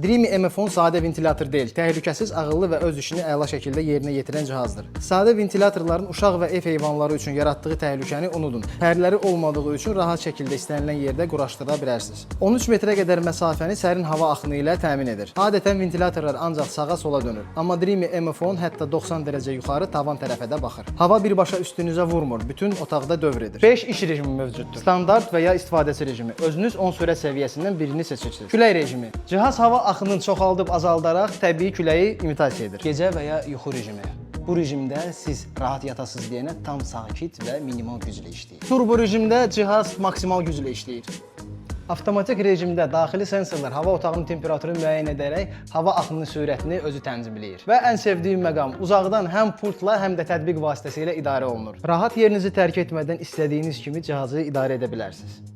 Dreamy MFON sadə ventilator deyil, təhlükəsiz, ağıllı və öz işini əla şəkildə yerinə yetirən cihazdır. Sadə ventilatorların uşaq və ev heyvanları üçün yaratdığı təhlükəni unudun. Pərləri olmadığı üçün rahat şəkildə istənilən yerdə quraşdıra bilərsiniz. 13 metrə qədər məsafəni sərin hava axını ilə təmin edir. Adətən ventilatorlar ancaq sağa-sola dönür, amma Dreamy MFON hətta 90 dərəcə yuxarı tavan tərəfə də baxır. Hava birbaşa üstünüzə vurmur, bütün otaqda dövr edir. 5 iş rejimi mövcuddur. Standart və ya istifadəçi rejimi. Özünüz 10 sürət səviyyəsindən birini seçirsiniz. Külək rejimi. Cihaz hava axınını çoxaldıb azaldaraq təbii küləyi imitasiya edir. Gecə və ya yuxu rejimi. Bu rejimdə siz rahat yatasınız deyənə tam sakit və minimal güclə işləyir. Turbo rejimdə cihaz maksimal güclə işləyir. Avtomatik rejimdə daxili sensorlar hava otağının temperaturunu müəyyən edərək hava axınının sürətini özü tənzimləyir. Və ən sevdiyim məqam, uzaqdan həm pultla, həm də tətbiq vasitəsilə idarə olunur. Rahat yerinizi tərk etmədən istədiyiniz kimi cihazı idarə edə bilərsiniz.